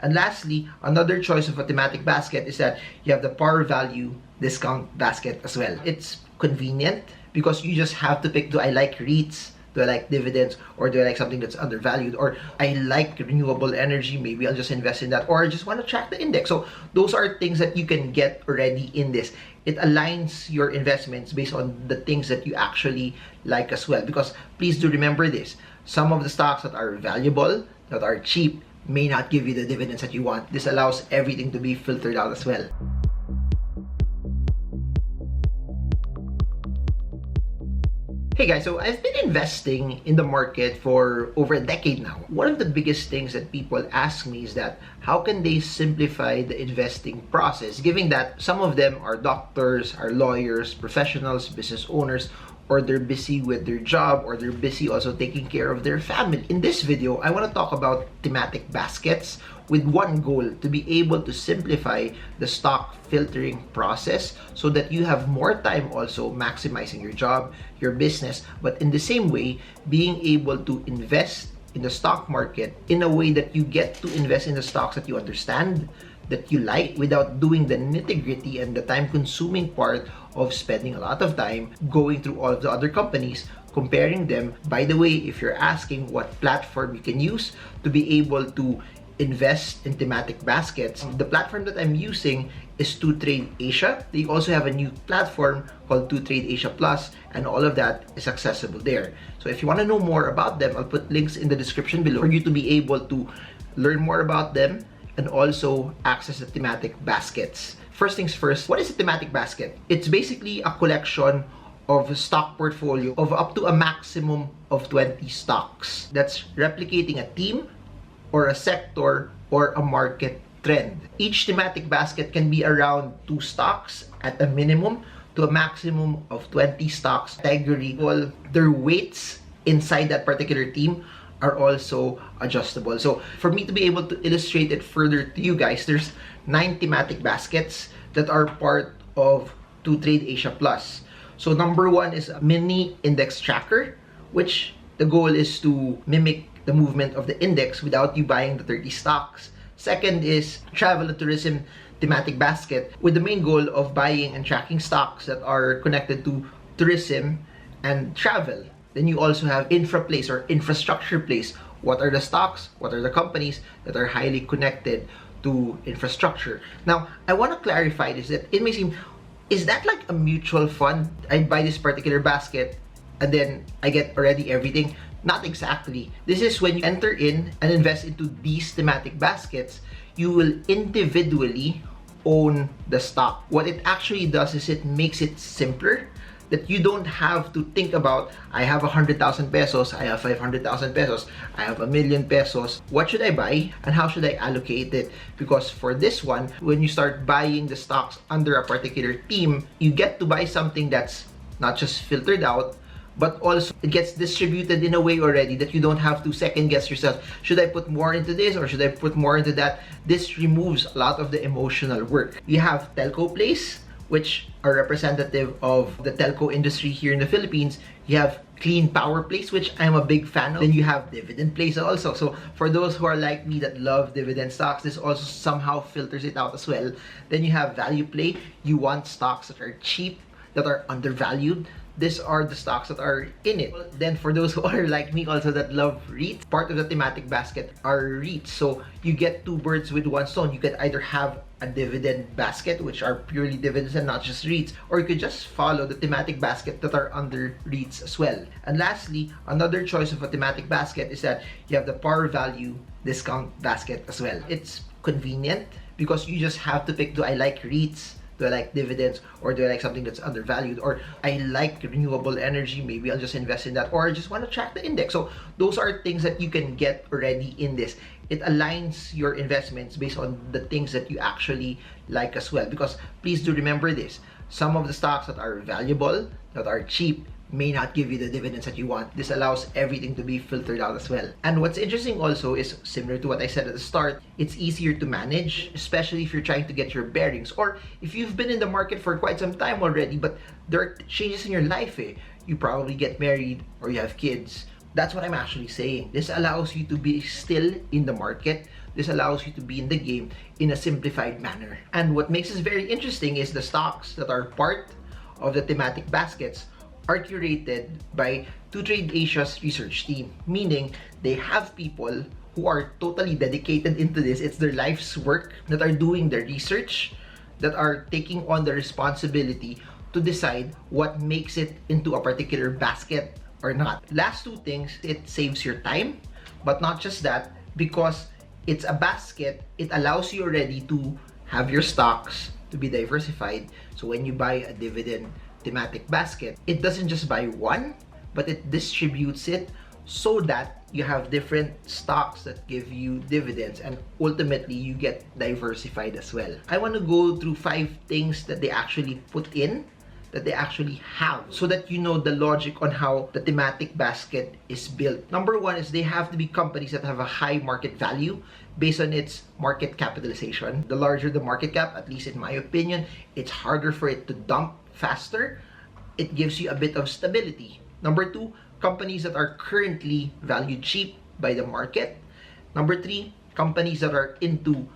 And lastly, another choice of a thematic basket is that you have the par value discount basket as well. It's convenient because you just have to pick, do I like REITs? Do I like dividends? Or do I like something that's undervalued? Or I like renewable energy, maybe I'll just invest in that. Or I just want to track the index. So those are things that you can get already in this. It aligns your investments based on the things that you actually like as well. Because please do remember this, some of the stocks that are valuable, that are cheap, may not give you the dividends that you want. This allows everything to be filtered out as well. Hey guys, so I've been investing in the market for over a decade now. One of the biggest things that people ask me is that how can they simplify the investing process, given that some of them are doctors, are lawyers, professionals, business owners, or they're busy with their job, or they're busy also taking care of their family. In this video, I want to talk about thematic baskets with one goal: to be able to simplify the stock filtering process so that you have more time also maximizing your job, your business, but in the same way, being able to invest in the stock market in a way that you get to invest in the stocks that you understand, that you like, without doing the nitty-gritty and the time-consuming part of spending a lot of time going through all of the other companies, comparing them. By the way, if you're asking what platform you can use to be able to invest in thematic baskets, the platform that I'm using is 2Trade Asia. They also have a new platform called 2Trade Asia Plus, and all of that is accessible there. So if you want to know more about them, I'll put links in the description below for you to be able to learn more about them and also access the thematic baskets. First things first, what is a thematic basket? It's basically a collection of a stock portfolio of up to a maximum of 20 stocks that's replicating a theme or a sector or a market trend. Each thematic basket can be around 2 stocks at a minimum to a maximum of 20 stocks category. Well, their weights inside that particular theme are also adjustable. So for me to be able to illustrate it further to you guys, there's 9 thematic baskets that are part of 2Trade Asia Plus. So number 1 is a mini index tracker, which the goal is to mimic the movement of the index without you buying the 30 stocks. Second is travel and tourism thematic basket, with the main goal of buying and tracking stocks that are connected to tourism and travel. Then you also have infra plays or infrastructure plays. What are the stocks? What are the companies that are highly connected to infrastructure? Now, I want to clarify this, that it may seem, is that like a mutual fund? I buy this particular basket and then I get already everything? Not exactly. This is when you enter in and invest into these thematic baskets, you will individually own the stock. What it actually does is it makes it simpler, that you don't have to think about, I have 100,000 pesos, I have 500,000 pesos, I have 1,000,000 pesos. What should I buy and how should I allocate it? Because for this one, when you start buying the stocks under a particular theme, you get to buy something that's not just filtered out, but also it gets distributed in a way already that you don't have to second guess yourself. Should I put more into this or should I put more into that? This removes a lot of the emotional work. You have telco plays, which are representative of the telco industry here in the Philippines. You have clean power plays, which I'm a big fan of. Then you have dividend plays also. So for those who are like me that love dividend stocks, this also somehow filters it out as well. Then you have value play. You want stocks that are cheap, that are undervalued. These are the stocks that are in it. Then for those who are like me also that love REITs, part of the thematic basket are REITs. So you get 2 birds with 1 stone. You can either have a dividend basket, which are purely dividends and not just REITs, or you could just follow the thematic basket that are under REITs as well. And lastly, another choice of a thematic basket is that you have the par value discount basket as well. It's convenient because you just have to pick, do I like REITs? Do I like dividends? Or do I like something that's undervalued? Or I like renewable energy, maybe I'll just invest in that. Or I just want to track the index. So those are things that you can get already in this. It aligns your investments based on the things that you actually like as well. Because please do remember this, some of the stocks that are valuable, that are cheap, may not give you the dividends that you want. This allows everything to be filtered out as well. And what's interesting also is, similar to what I said at the start, it's easier to manage, especially if you're trying to get your bearings, or if you've been in the market for quite some time already, but there are changes in your life. You probably get married or you have kids. That's what I'm actually saying. This allows you to be still in the market, this allows you to be in the game in a simplified manner. And what makes this very interesting is the stocks that are part of the thematic baskets are curated by 2Trade Asia's research team, meaning they have people who are totally dedicated into this. It's their life's work that are doing the research, that are taking on the responsibility to decide what makes it into a particular basket or not. Last two things, it saves your time, but not just that, because it's a basket, it allows you already to have your stocks to be diversified. So when you buy a dividend thematic basket, it doesn't just buy one, but it distributes it so that you have different stocks that give you dividends, and ultimately you get diversified as well. I want to go through 5 things that they actually put in, that they actually have, so that you know the logic on how the thematic basket is built. Number 1 is they have to be companies that have a high market value based on its market capitalization. The larger the market cap, at least in my opinion, it's harder for it to dump faster. It gives you a bit of stability. Number 2, companies that are currently valued cheap by the market. Number 3, companies that are into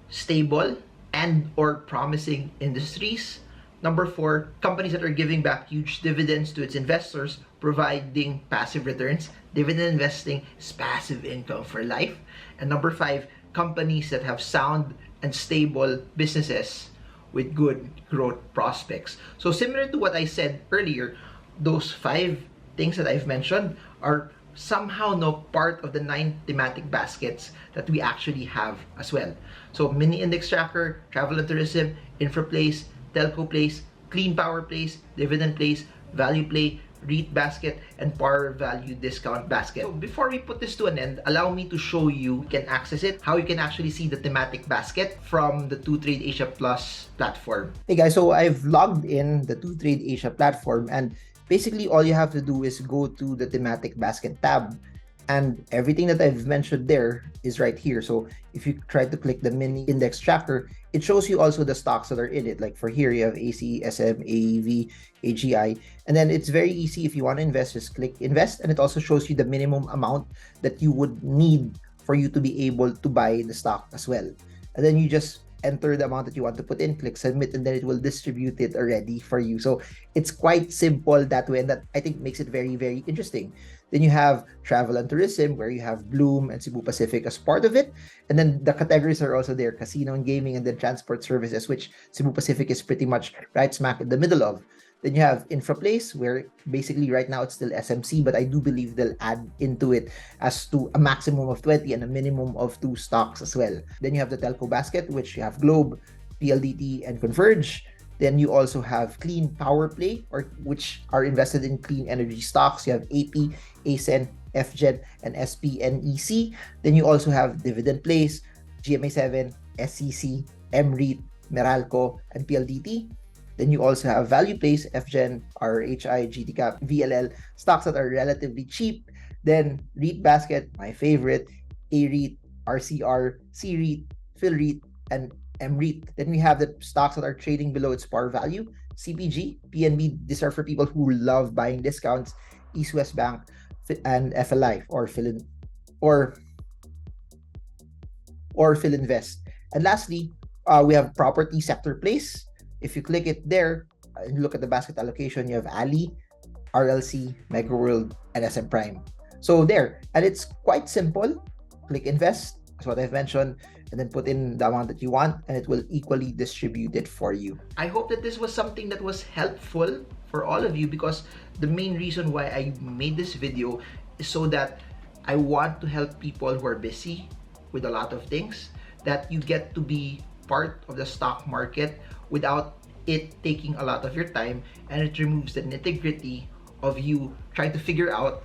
stable and or promising industries. Number 4, companies that are giving back huge dividends to its investors, providing passive returns. Dividend investing is passive income for life. And number 5, companies that have sound and stable businesses with good growth prospects. So similar to what I said earlier, those 5 things that I've mentioned are somehow no part of the 9 thematic baskets that we actually have as well. So mini index tracker, travel and tourism, infra plays, telco plays, clean power plays, dividend plays, value play, REIT basket, and par value discount basket. So before we put this to an end, allow me to show you can access it, how you can actually see the thematic basket from the 2Trade Asia Plus platform. Hey guys, so I've logged in the 2Trade Asia platform, and basically all you have to do is go to the thematic basket tab, and everything that I've mentioned there is right here. So if you try to click the mini index tracker, it shows you also the stocks that are in it. Like for here, you have AC, SM, AEV, AGI. And then it's very easy. If you want to invest, just click invest. And it also shows you the minimum amount that you would need for you to be able to buy the stock as well. And then you just enter the amount that you want to put in, click submit, and then it will distribute it already for you. So it's quite simple that way, and that I think makes it very, very interesting. Then you have travel and tourism, where you have Bloom and Cebu Pacific as part of it. And then the categories are also there, casino and gaming, and then transport services, which Cebu Pacific is pretty much right smack in the middle of. Then you have InfraPlace, where basically right now it's still SMC, but I do believe they'll add into it as to a maximum of 20 and a minimum of 2 stocks as well. Then you have the Telco Basket, which you have Globe, PLDT, and Converge. Then you also have Clean Power Play, which are invested in clean energy stocks. You have AP, ASEN, FGEN, and SPNEC. Then you also have Dividend Plays, GMA7, SCC, MREIT, Meralco, and PLDT. Then you also have value plays, FGen, RHI, GTCAP, VLL, stocks that are relatively cheap. Then REIT basket, my favorite, A-REIT, RCR, C-REIT, PhilREIT, and MREIT. Then we have the stocks that are trading below its par value, CPG, PNB. These are for people who love buying discounts, East West Bank, and FLI, or Philinvest. And lastly, we have property sector plays. If you click it there and look at the basket allocation, you have Ali, RLC, MegaWorld, and SM Prime. So there, and it's quite simple. Click invest, that's what I've mentioned, and then put in the amount that you want, and it will equally distribute it for you. I hope that this was something that was helpful for all of you, because the main reason why I made this video is so that I want to help people who are busy with a lot of things, that you get to be part of the stock market without it taking a lot of your time, and it removes the nitty-gritty of you trying to figure out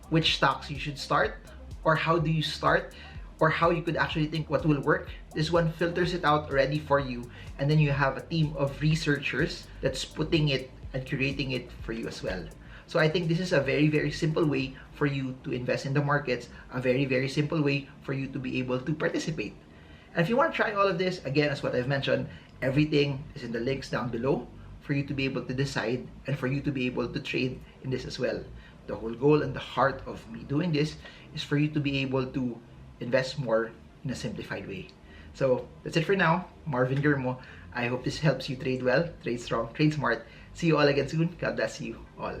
which stocks you should start, or how do you start, or how you could actually think what will work. This one filters it out already for you, and then you have a team of researchers that's putting it and curating it for you as well. So I think this is a very, very simple way for you to invest in the markets, a very, very simple way for you to be able to participate. And if you want to try all of this, again, as what I've mentioned, everything is in the links down below for you to be able to decide and for you to be able to trade in this as well. The whole goal and the heart of me doing this is for you to be able to invest more in a simplified way. So that's it for now. Marvin Germo. I hope this helps you trade well, trade strong, trade smart. See you all again soon. God bless you all.